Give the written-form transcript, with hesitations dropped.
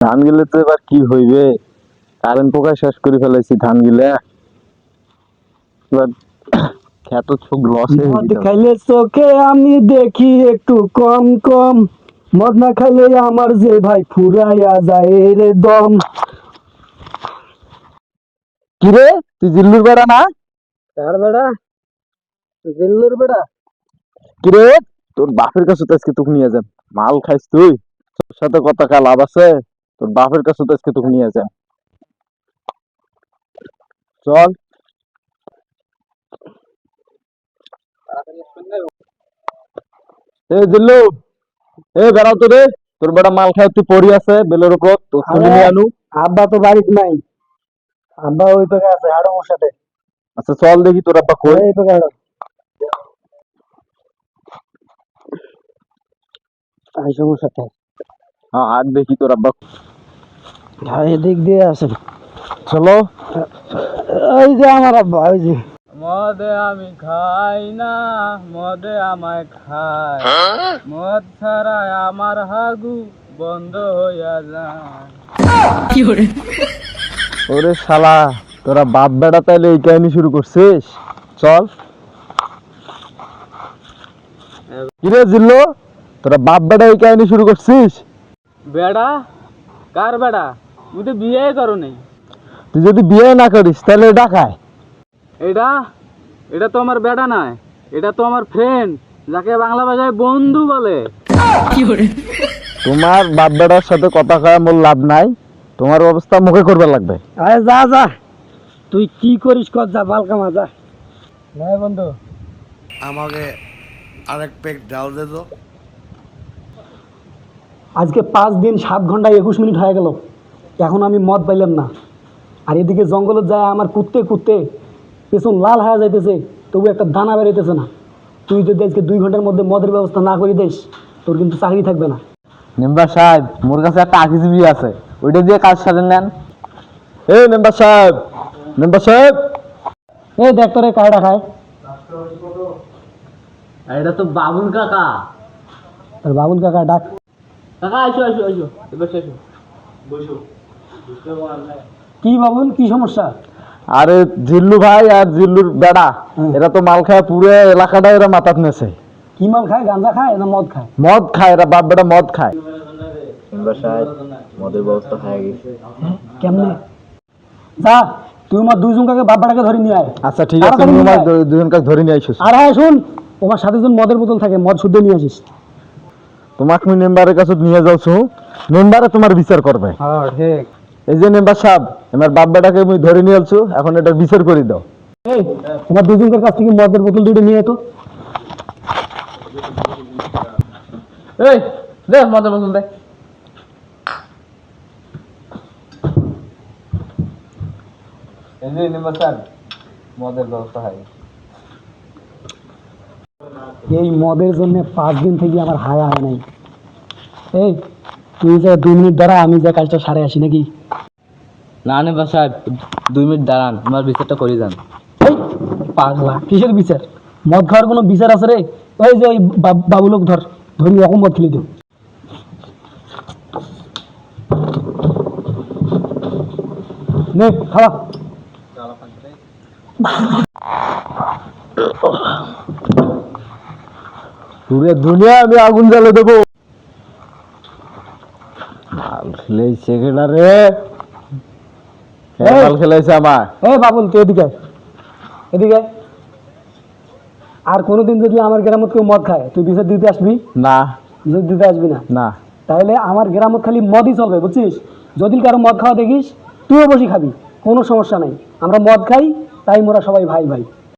ধান গিলে তো এবার কি হইবে, কারেন্ট পোকা শেষ করে ফেলাইছি ধান গিলে। এবার খেত সব লস হয়ে মদ যাবে। খাইলে চোখে আমি দেখি একটু কম কম, মদ না খাইলে আমার যে ভাই ফুরাইয়া যায় রে দম। কিরে তুই জিল্লুর বেড়া না? কার বেড়া? জিল্লুর বেড়া? কিরে তোর বাপের কাছে তো আজকে তোকে নিয়ে যান। মাল খাইস তুই, তোর সাথে কথা কা লাভ আছে? তোর বাপের কাছে তো আজকে তোকে নিয়ে যান, চল। এ জিল্লু, এ বেড়াও তো রে, তোর বেড়া মাল খাই তুই পড়ি আছে বেলের উপর, তোর তুলে নিয়ে আনু। আব্বা তো বাড়িতে নাই, আব্বা ওই পাকে আছে হাড়ো মোর সাথে। আচ্ছা চল দেখি তোর আব্বা কই। এই পাকে হাড়ো, আইসো মোর সাথে। হ্যাঁ আর দেখি তোর আব্বা। হ্যাঁ এদিক দিয়ে আসেন। চলো। ওই যে আমার আব্বা, ওই যে। মদে আমি খাই না, মদে আমায় খায়, মদ ছাড়ায় আমার হাগু বন্ধ হইয়া যায়। ওরে শালা, তোরা বাপ বেড়া তাইলে এই কাহিনী শুরু করছিস? চল। কিরে জিল্লু, তোরা বাপ বেড়া এই কাহিনী শুরু করছিস? বেড়া? কার বেড়া? তুই তো বিয়ে করো নাই। তুই যদি বিয়ে না করিস তাহলে এটা খায়। এটা এটা তো আমার বেড়া নয়, এটা তো আমার ফ্রেন্ড, যাকে বাংলা ভাষায় বন্ধু বলে। তোমার বাপ বেড়ার সাথে কথা কয়া মোর লাভ নাই, তোমার অবস্থা মুখে করবে লাগবে। আরে যা যা, তুই কি করিস কর, যা বালকামা যা। হ্যাঁ বন্ধু, আমাকে আরেক পেক ডাল দে তো। আজকে 5 দিন 7 ঘন্টা 21 মিনিট হয়ে গেল, এখন আমি মদ পাইলাম না। আর এদিকে জঙ্গলে যায় আমার কুত্তে কুত্তে পেছন লাল হয়ে যাইতেছে, তবু একটা দানা বেরোইতেছে না। তুই যদি আজকে 2 ঘন্টার মধ্যে মদের ব্যবস্থা না করে দিস, তোর কিন্তু চাকরি থাকবে না। মেম্বার সাহেব, মোর কাছে একটা আকিজিবি আছে, ওইটা দিয়ে কাজ সারেন নেন। এই মেম্বার সাহেব, মেম্বার সাহেব। এই দেখ তোরে কায়টা খায়। এটা তো বাবুল কাকা। তোর বাবুল কাকা ডাক। কাকা আসো আসো আসো, এবার আসো, বসো। কি বাবুল, কি সমস্যা? আরে জিল্লু ভাই আর জিল্লুর বেড়া, এরা তো মাল খায় পুরো এলাকাটা এরা মাথাত নেছে। কি মাল খায়? গাঁজা খায় না মদ খায়? মদ খায়, এরা বাপ বেটা মদ খায়। মদের ব্যবস্থা হয়ে গেছে। কেমনে? যা, তুই আমার 2 জনকে বাপ বেটাকে ধরে নিয়ে আয়। আচ্ছা ঠিক আছে, তাড়াতাড়ি তুমি নিয়ে আমার আয়। দুজনকে ধরে নিয়ে আইসো। আর হ্যাঁ শুন, তোমার সাথে জন মদের বোতল থাকে, মদ শুদ্ধ নিয়ে আসিস। তোমাকে আমি মেম্বারের কাছে নিয়ে যাচ্ছ, মেম্বারে তোমার বিচার করবে। হ্যাঁ ঠিক। এই যে মেম্বার সাহেব, আমার বাপ বেটাকে আমি ধরে নিয়ে আসছো, এখন এটার বিচার করে দাও। এই তোমার 2 জনকে কাছ থেকে মদের বোতল 2টা নিয়ে এতো। এই দে মদের বোতল দে। এই যে মেম্বার স্যার, মদের ব্যবস্থা হয়। এই মদের জন্য 5 দিন থেকে আমার হায়া হয় নাই। এই তুই যে 2 মিনিট দাঁড়া, আমি যে কাজটা সারে আসি নাকি? না মেম্বার সাহেব, 2 মিনিট দাঁড়ান, আমার বিচারটা করে যান। এই পাগলা, কিসের বিচার? মদ খাওয়ার কোনো বিচার আছে রে? ওই যে ওই বাবুলোক ধর, ধরি রকম মদ খেলি দেব। নে খাওয়া। পুরো দুনিয়া আমি আগুন জ্বালে দেবো। মাল খেলেছে কেনা রে, মাল খেলাইছে আমার। এই বাবুল, তুই এদিকে আয়, এদিকে আয়। আর কোনোদিন যদি আমার গ্রামত কেউ মদ খায়, তুই বিচার দিতে আসবি? না বিচার দিতে আসবি না? না, তাহলে আমার গ্রামত খালি মদই চলবে, বুঝছিস? যদি কারো মদ খাওয়া দেখিস, তুইও বসে খাবি, কোনো সমস্যা নাই। আমরা মদ খাই, তাই মোরা সবাই ভাই ভাই।